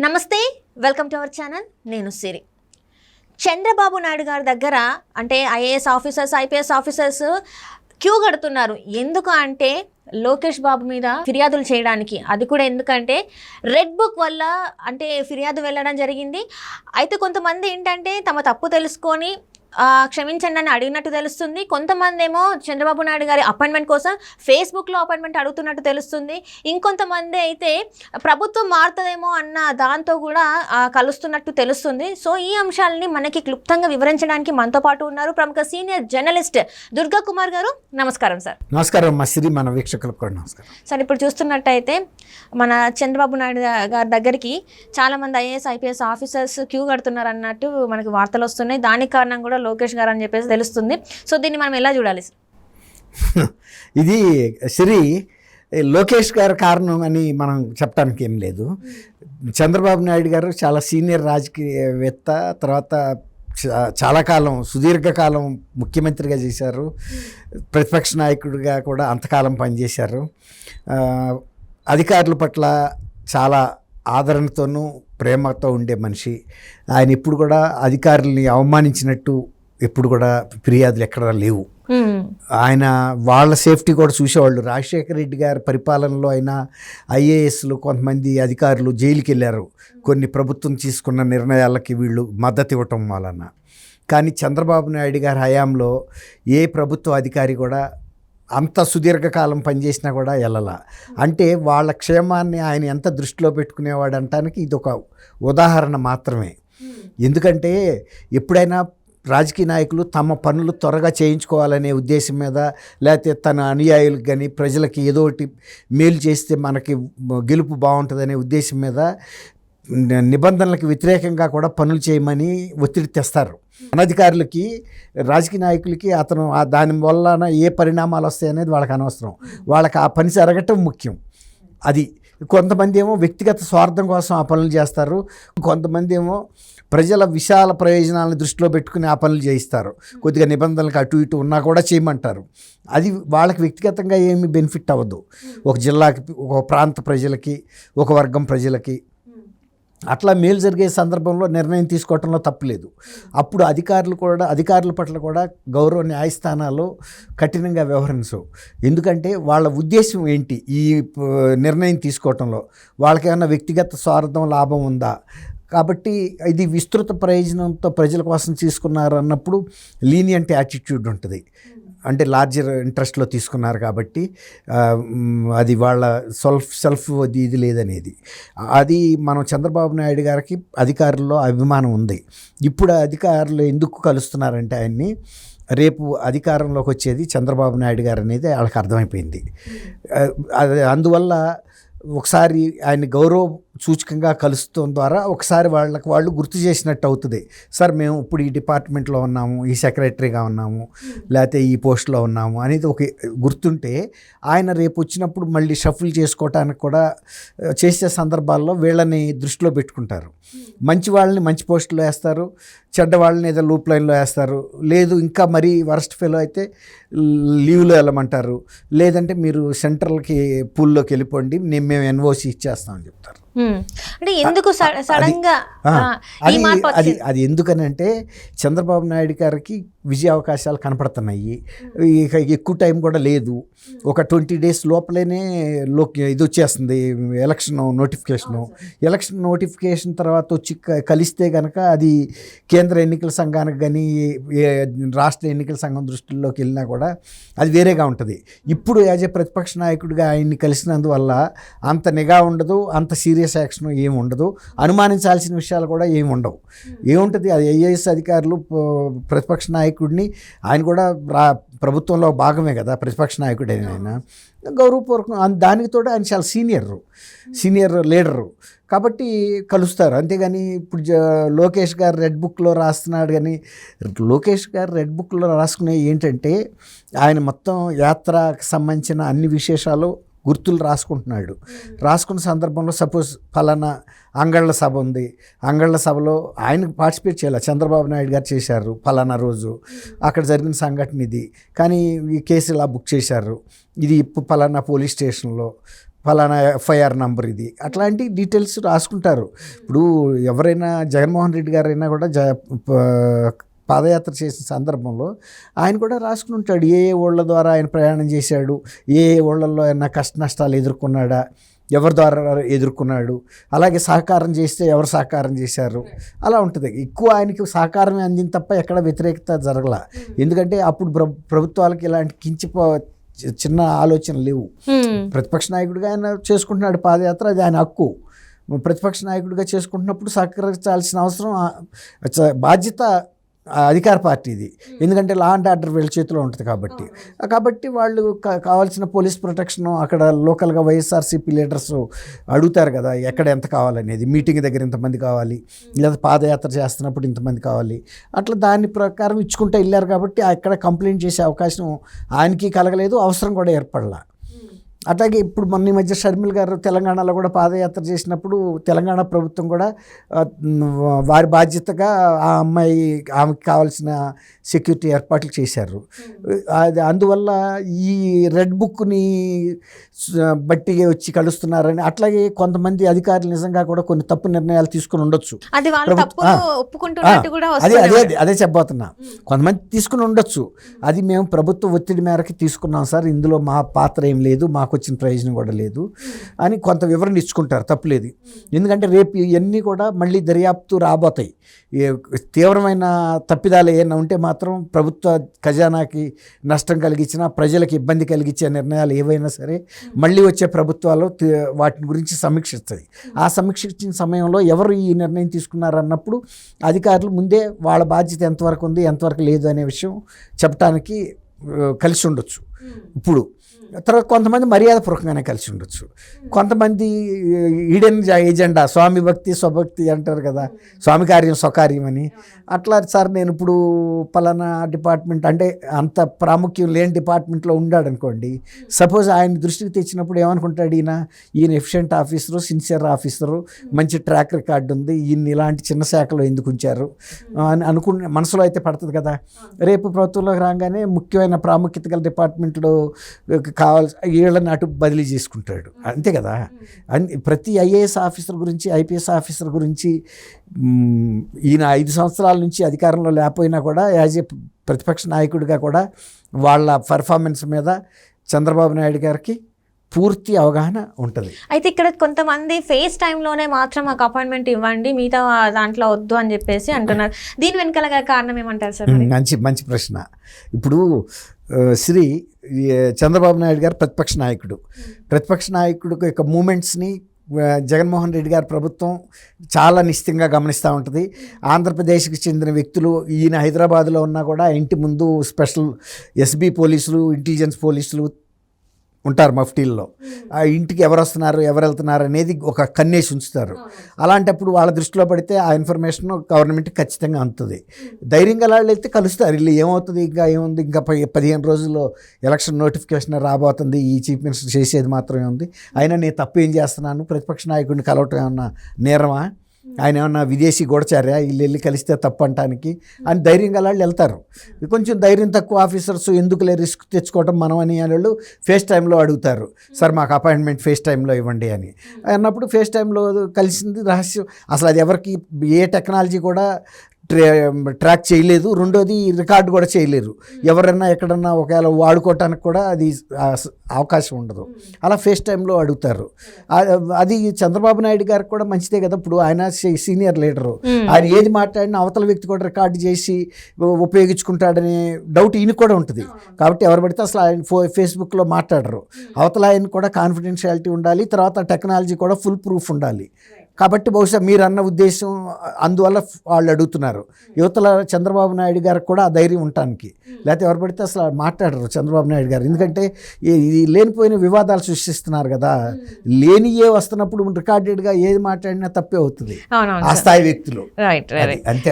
నమస్తే, welcome to our channel. నేను సిరి. చంద్రబాబు నాయుడు గారి దగ్గర అంటే IAS officers, IPS officers queue కడుతున్నారు. ఎందుకు అంటే లోకేష్ బాబు మీద ఫిర్యాదులు చేయడానికి. అది కూడా ఎందుకంటే రెడ్ బుక్ వల్ల అంటే ఫిర్యాదు వెళ్ళడం జరిగింది. అయితే కొంతమంది ఏంటంటే తమ తప్పు తెలుసుకొని క్షమించండి అని అడిగినట్టు తెలుస్తుంది. కొంతమంది ఏమో చంద్రబాబు నాయుడు గారి అపాయింట్మెంట్ కోసం ఫేస్బుక్లో అపాయింట్మెంట్ అడుగుతున్నట్టు తెలుస్తుంది. ఇంకొంతమంది అయితే ప్రభుత్వం మారుతుందేమో అన్న దాంతో కూడా కలుస్తున్నట్టు తెలుస్తుంది. సో ఈ అంశాలని మనకి క్లుప్తంగా వివరించడానికి మనతో పాటు ఉన్నారు ప్రముఖ సీనియర్ జర్నలిస్ట్ దుర్గా కుమార్ గారు. నమస్కారం సార్. నమస్కారం మా సిరి, మన వీక్షకులకు కూడా నమస్కారం సార్. ఇప్పుడు చూస్తున్నట్టయితే మన చంద్రబాబు నాయుడు గారి దగ్గరికి చాలామంది ఐఏఎస్ ఐపీఎస్ ఆఫీసర్స్ క్యూ కడుతున్నారు అన్నట్టు మనకి వార్తలు వస్తున్నాయి. దానికి కారణం కూడా లోకేష్ గారు అని చెప్పేసి తెలుస్తుంది. సో దీన్ని మనం ఎలా చూడాలి? ఇది సిరి, లోకేష్ గారి కారణం అని మనం చెప్పడానికి ఏం లేదు. చంద్రబాబు నాయుడు గారు చాలా సీనియర్ రాజకీయవేత్త, తర్వాత చాలా కాలం సుదీర్ఘకాలం ముఖ్యమంత్రిగా చేశారు, ప్రతిపక్ష నాయకుడిగా కూడా అంతకాలం పనిచేశారు. అధికారుల పట్ల చాలా ఆదరణతోనూ ప్రేమతో ఉండే మనిషి. ఆయన ఇప్పుడు కూడా అధికారుల్ని అవమానించినట్టు ఎప్పుడు కూడా ఫిర్యాదులు ఎక్కడా లేవు. ఆయన వాళ్ళ సేఫ్టీ కూడా చూసేవాళ్ళు. రాజశేఖర రెడ్డి గారి పరిపాలనలో అయినా ఐఏఎస్లు కొంతమంది అధికారులు జైలుకి వెళ్ళారు కొన్ని ప్రభుత్వం తీసుకున్న నిర్ణయాలకి వీళ్ళు మద్దతు ఇవ్వటం వలన. కానీ చంద్రబాబు నాయుడు గారి హయాంలో ఏ ప్రభుత్వ అధికారి కూడా అంత సుదీర్ఘకాలం పనిచేసినా కూడా వెళ్ళలా. అంటే వాళ్ళ క్షేమాన్ని ఆయన ఎంత దృష్టిలో పెట్టుకునేవాడు అనటానికి ఇది ఒక ఉదాహరణ మాత్రమే. ఎందుకంటే ఎప్పుడైనా రాజకీయ నాయకులు తమ పనులు త్వరగా చేయించుకోవాలనే ఉద్దేశం మీద, లేకపోతే తన అనుయాయులకు కానీ ప్రజలకి ఏదో ఒకటి మేలు చేస్తే మనకి గెలుపు బాగుంటుందనే ఉద్దేశం మీద నిబంధనలకు వ్యతిరేకంగా కూడా పనులు చేయమని ఒత్తిడి తెస్తారు. అనధికారులకి, రాజకీయ నాయకులకి అతను దాని వలన ఏ పరిణామాలు వస్తాయనేది వాళ్ళకి అనవసరం. వాళ్ళకి ఆ పని జరగటం ముఖ్యం. అది కొంతమంది ఏమో వ్యక్తిగత స్వార్థం కోసం ఆ పనులు చేస్తారు, కొంతమంది ఏమో ప్రజల విశాల ప్రయోజనాలను దృష్టిలో పెట్టుకుని ఆ పనులు చేయిస్తారు. కొద్దిగా నిబంధనలకు అటు ఇటు ఉన్నా కూడా చేయమంటారు. అది వాళ్ళకి వ్యక్తిగతంగా ఏమీ బెనిఫిట్ అవ్వదు. ఒక జిల్లాకి, ఒక ప్రాంత ప్రజలకి, ఒక వర్గం ప్రజలకి అట్లా మేలు జరిగే సందర్భంలో నిర్ణయం తీసుకోవటంలో తప్పులేదు. అప్పుడు అధికారుల పట్ల కూడా గౌరవ న్యాయస్థానాలు కఠినంగా వ్యవహరించవు. ఎందుకంటే వాళ్ళ ఉద్దేశం ఏంటి ఈ నిర్ణయం తీసుకోవటంలో, వాళ్ళకేమన్నా వ్యక్తిగత స్వార్థం, లాభం ఉందా? కాబట్టి ఇది విస్తృత ప్రయోజనంతో ప్రజల కోసం తీసుకున్నారు అన్నప్పుడు లీనియంట్ యాటిట్యూడ్ ఉంటుంది. అంటే లార్జర్ ఇంట్రెస్ట్లో తీసుకున్నారు కాబట్టి అది వాళ్ళ సెల్ఫ్ ఇది లేదనేది. అది మనం చంద్రబాబు నాయుడు గారికి అధికారుల్లో అభిమానం ఉంది. ఇప్పుడు అధికారులు ఎందుకు కలుస్తున్నారంటే ఆయన్ని, రేపు అధికారంలోకి వచ్చేది చంద్రబాబు నాయుడు గారు అనేది వాళ్ళకి అర్థమైపోయింది. అందువల్ల ఒకసారి ఆయన గౌరవ సూచకంగా కలుస్తాం ద్వారా ఒకసారి వాళ్ళు గుర్తు చేసినట్టు అవుతుంది. సార్ మేము ఇప్పుడు ఈ డిపార్ట్మెంట్లో ఉన్నాము, ఈ సెక్రటరీగా ఉన్నాము, లేకపోతే ఈ పోస్ట్లో ఉన్నాము అనేది ఒక గుర్తుంటే ఆయన రేపు వచ్చినప్పుడు మళ్ళీ షఫుల్ చేసుకోవటానికి కూడా చేసే సందర్భాల్లో వీళ్ళని దృష్టిలో పెట్టుకుంటారు. మంచి వాళ్ళని మంచి పోస్టులో వేస్తారు, చెడ్డ వాళ్ళని ఏదో లూప్ లైన్లో వేస్తారు. లేదు ఇంకా మరీ వరస్ట్ ఫెలో అయితే లీవ్లో వెళ్ళమంటారు, లేదంటే మీరు సెంట్రల్కి పూల్లోకి వెళ్ళిపోండి, మేము ఎన్ఓసి ఇచ్చేస్తామని చెప్తారు. అంటే ఎందుకు సడన్గా అది ఎందుకనంటే చంద్రబాబు నాయుడు గారికి విజయ అవకాశాలు కనపడుతున్నాయి. ఇక ఎక్కువ టైం కూడా లేదు. ఒక 20 days లోపలనే ఇది వచ్చేస్తుంది ఎలక్షన్ నోటిఫికేషన్ తర్వాత వచ్చి కలిస్తే కనుక అది కేంద్ర ఎన్నికల సంఘానికి కానీ రాష్ట్ర ఎన్నికల సంఘం దృష్టిలోకి వెళ్ళినా కూడా అది వేరేగా ఉంటుంది. ఇప్పుడు యాజ్ ఏ ప్రతిపక్ష నాయకుడిగా ఆయన్ని కలిసినందువల్ల అంత నిఘా ఉండదు, అంత సీరియస్ యాక్షన్ ఏమి ఉండదు, అనుమానించాల్సిన విషయాలు కూడా ఏమి ఉండవు. ఏముంటుంది, అది ఐఏఎస్ అధికారులు ప్రతిపక్ష నాయకుడిని, ఆయన కూడా ప్రభుత్వంలో భాగమే కదా ప్రతిపక్ష నాయకుడు ఆయన, గౌరవపూర్వకం. దానికి తోడు ఆయన చాలా సీనియర్ లీడరు కాబట్టి కలుస్తారు. అంతేగాని ఇప్పుడు లోకేష్ గారు రెడ్ బుక్లో రాస్తున్నాడు. కానీ లోకేష్ గారు రెడ్ బుక్లో రాసుకునే ఏంటంటే ఆయన మొత్తం యాత్రకు సంబంధించిన అన్ని విశేషాలు గుర్తులు రాసుకుంటున్నాడు. రాసుకున్న సందర్భంలో సపోజ్ ఫలానా అంగళ్ళ సభ ఉంది, అంగళ్ళ సభలో ఆయనకు పార్టిసిపేట్ చేయాలి, చంద్రబాబు నాయుడు గారు చేశారు ఫలానా రోజు, అక్కడ జరిగిన సంఘటన ఇది, కానీ ఈ కేసు ఇలా బుక్ చేశారు, ఇది ఫలానా పోలీస్ స్టేషన్లో ఫలానా ఎఫ్ఐఆర్ నంబర్ ఇది, అట్లాంటి డీటెయిల్స్ రాసుకుంటారు. ఇప్పుడు ఎవరైనా జగన్మోహన్ రెడ్డి గారైనా కూడా పాదయాత్ర చేసిన సందర్భంలో ఆయన కూడా రాసుకుని ఉంటాడు, ఏ ఊళ్ళ ద్వారా ఆయన ప్రయాణం చేశాడు, ఏ ఊళ్ళల్లో ఏమైనా కష్ట నష్టాలు ఎదుర్కొన్నాడా, ఎవరి ద్వారా ఎదుర్కొన్నాడు, అలాగే సహకారం చేస్తే ఎవరు సహకారం చేశారు, అలా ఉంటుంది. ఎక్కువ ఆయనకి సహకారమే అందింది తప్ప ఎక్కడ వ్యతిరేకత జరగల. ఎందుకంటే అప్పుడు ప్రభుత్వాలకి ఇలాంటి చిన్న ఆలోచన లేవు. ప్రతిపక్ష నాయకుడిగా ఆయన చేసుకుంటున్నాడు పాదయాత్ర, అది ఆయన హక్కు. ప్రతిపక్ష నాయకుడిగా చేసుకుంటున్నప్పుడు సహకరించాల్సిన అవసరం, బాధ్యత అధికార పార్టీది. ఎందుకంటే లా అండ్ ఆర్డర్ వీళ్ళ చేతిలో ఉంటుంది కాబట్టి వాళ్ళు కావాల్సిన పోలీస్ ప్రొటెక్షన్ అక్కడ లోకల్గా వైఎస్ఆర్సీపీ లీడర్స్ అడుగుతారు కదా, ఎక్కడ ఎంత కావాలనేది, మీటింగ్ దగ్గర ఇంతమంది కావాలి, లేదా పాదయాత్ర చేస్తున్నప్పుడు ఇంతమంది కావాలి, అట్లా దాని ప్రకారం ఇచ్చుకుంటూ వెళ్ళారు. కాబట్టి అక్కడ కంప్లైంట్ చేసే అవకాశం ఆయనకి కలగలేదు, అవసరం కూడా ఏర్పడలా. అట్లాగే ఇప్పుడు మొన్న ఈ మధ్య షర్మిల్ గారు తెలంగాణలో కూడా పాదయాత్ర చేసినప్పుడు తెలంగాణ ప్రభుత్వం కూడా వారి బాధ్యతగా ఆమెకి కావాల్సిన సెక్యూరిటీ ఏర్పాట్లు చేశారు. అందువల్ల ఈ రెడ్ బుక్ని బట్టి వచ్చి కలుస్తున్నారని, అట్లాగే కొంతమంది అధికారులు నిజంగా కూడా కొన్ని తప్పు నిర్ణయాలు తీసుకుని ఉండొచ్చు. అదే చెప్పబోతున్నా, కొంతమంది తీసుకుని ఉండొచ్చు. అది మేము ప్రభుత్వ ఒత్తిడి మేరకు తీసుకున్నాం సార్, ఇందులో మా పాత్ర ఏం లేదు, మాకు వచ్చిన ప్రయోజనం కూడా లేదు అని కొంత వివరణ ఇచ్చుకుంటారు, తప్పులేదు. ఎందుకంటే రేపు ఇవన్నీ కూడా మళ్ళీ దర్యాప్తు రాబోతాయి. తీవ్రమైన తప్పిదాలు ఏమైనా ఉంటే మాత్రం ప్రభుత్వ ఖజానాకి నష్టం కలిగించినా, ప్రజలకు ఇబ్బంది కలిగించే నిర్ణయాలు ఏవైనా సరే మళ్ళీ వచ్చే ప్రభుత్వాలు వాటి గురించి సమీక్షిస్తుంది. ఆ సమీక్షించిన సమయంలో ఎవరు ఈ నిర్ణయం తీసుకున్నారన్నప్పుడు అధికారులు ముందే వాళ్ళ బాధ్యత ఎంతవరకు ఉంది, ఎంతవరకు లేదు అనే విషయం చెప్పడానికి కలిసి ఉండొచ్చు. ఇప్పుడు తర్వాత కొంతమంది మర్యాదపూర్వకంగానే కలిసి ఉండొచ్చు, కొంతమంది ఈడెన్ ఏజెండా, స్వామి భక్తి స్వభక్తి అంటారు కదా, స్వామి కార్యం స్వకార్యం అని. అట్లా సార్ నేను ఇప్పుడు పలానా డిపార్ట్మెంట్ అంటే అంత ప్రాముఖ్యం లేని డిపార్ట్మెంట్లో ఉన్నాడు అనుకోండి, సపోజ్ ఆయన దృష్టికి తెచ్చినప్పుడు ఏమనుకుంటాడు, ఈయన ఎఫిషియెంట్ ఆఫీసరు, సిన్సియర్ ఆఫీసరు, మంచి ట్రాక్ రికార్డు ఉంది, ఈయన ఇలాంటి చిన్న శాఖలో ఎందుకు ఉంచారు అని అనుకునే మనసులో అయితే పడుతుంది కదా. రేపు ప్రభుత్వంలోకి రాగానే ముఖ్యమైన ప్రాముఖ్యత గల డిపార్ట్మెంట్లో కావాల్సి వీళ్ళని అటు బదిలీ చేసుకుంటాడు, అంతే కదా. ప్రతి ఐఏఎస్ ఆఫీసర్ గురించి, ఐపీఎస్ ఆఫీసర్ గురించి ఈయన 5 సంవత్సరాల నుంచి అధికారంలో లేకపోయినా కూడా యాజ్ ఏ ప్రతిపక్ష నాయకుడిగా కూడా వాళ్ళ పర్ఫార్మెన్స్ మీద చంద్రబాబు నాయుడు గారికి పూర్తి అవగాహన ఉంటుంది. అయితే ఇక్కడ కొంతమంది ఫేస్ టైంలోనే మాత్రం మాకు అపాయింట్మెంట్ ఇవ్వండి, మిగతా దాంట్లో వద్దు అని చెప్పేసి అంటున్నారు. దీని వెనకాల కారణం ఏమంటారు సార్? మంచి ప్రశ్న. ఇప్పుడు చంద్రబాబు నాయుడు గారు ప్రతిపక్ష నాయకుడు యొక్క మూమెంట్స్ని జగన్మోహన్ రెడ్డి గారి ప్రభుత్వం చాలా నిశ్చితంగా గమనిస్తూ ఉంటుంది. ఆంధ్రప్రదేశ్కి చెందిన వ్యక్తులు ఈయన హైదరాబాద్లో ఉన్నా కూడా ఇంటి ముందు స్పెషల్ ఎస్బీ పోలీసులు, ఇంటెలిజెన్స్ పోలీసులు ఉంటారు మఫ్టీల్లో. ఆ ఇంటికి ఎవరు వస్తున్నారు, ఎవరు వెళ్తున్నారు అనేది ఒక కన్నేసి ఉంచుతారు. అలాంటప్పుడు వాళ్ళ దృష్టిలో పడితే ఆ ఇన్ఫర్మేషన్ గవర్నమెంట్కి ఖచ్చితంగా అందుతుంది. ధైర్యంగా వాళ్ళు వెళ్తే కలుస్తారు. ఇల్లు ఏమవుతుంది, ఇంకా ఏముంది, ఇంకా 15 రోజుల్లో ఎలక్షన్ నోటిఫికేషన్ రాబోతుంది, ఈ చీఫ్ మినిస్టర్ చేసేది మాత్రమే ఉంది, అయినా నేను తప్పు ఏం చేస్తున్నాను, ప్రతిపక్ష నాయకుడిని కలవటం ఏమన్నా నేరమా, ఆయన ఏమన్నా విదేశీ గూఢచార్య, వీళ్ళు వెళ్ళి కలిస్తే తప్పు అంటానికి అని ధైర్యంగా వాళ్ళు వెళ్తారు. కొంచెం ధైర్యం తక్కువ ఆఫీసర్స్ ఎందుకులే రిస్క్ తెచ్చుకోవటం మనం అని వాళ్ళు ఫేస్ టైంలో అడుగుతారు, సార్ మాకు అపాయింట్మెంట్ ఫేస్ టైంలో ఇవ్వండి అని అన్నప్పుడు ఫేస్ టైంలో కలిసింది రహస్యం. అసలు అది ఎవరికి ఏ టెక్నాలజీ కూడా ట్రాక్ చేయలేదు, రెండోది రికార్డు కూడా చేయలేరు. ఎవరన్నా ఎక్కడన్నా ఒకవేళ వాడుకోవటానికి కూడా అది అవకాశం ఉండదు. అలా ఫేస్ టైంలో అడుగుతారు. అది చంద్రబాబు నాయుడు గారికి కూడా మంచిదే కదా. ఇప్పుడు ఆయన సీనియర్ లీడరు, ఆయన ఏది మాట్లాడినా అవతల వ్యక్తి కూడా రికార్డు చేసి ఉపయోగించుకుంటాడనే డౌట్ ఈయనకు కూడా ఉంటుంది. కాబట్టి ఎవరు పడితే అసలు ఆయన ఫేస్బుక్లో మాట్లాడరు. అవతల ఆయన కూడా కాన్ఫిడెన్షియాలిటీ ఉండాలి, తర్వాత టెక్నాలజీ కూడా ఫుల్ ప్రూఫ్ ఉండాలి. కాబట్టి బహుశా మీరు అన్న ఉద్దేశం అందువల్ల వాళ్ళు అడుగుతున్నారు. యువతల చంద్రబాబు నాయుడు గారికి కూడా ఆ ధైర్యం ఉండటానికి, లేకపోతే ఎవరు పడితే అసలు మాట్లాడరు చంద్రబాబు నాయుడు గారు. ఎందుకంటే ఇది లేనిపోయిన వివాదాలు సృష్టిస్తున్నారు కదా. లేనియే వస్తున్నప్పుడు రికార్డెడ్గా ఏది మాట్లాడినా తప్పే అవుతుంది ఆ స్థాయి వ్యక్తులు. అంతే.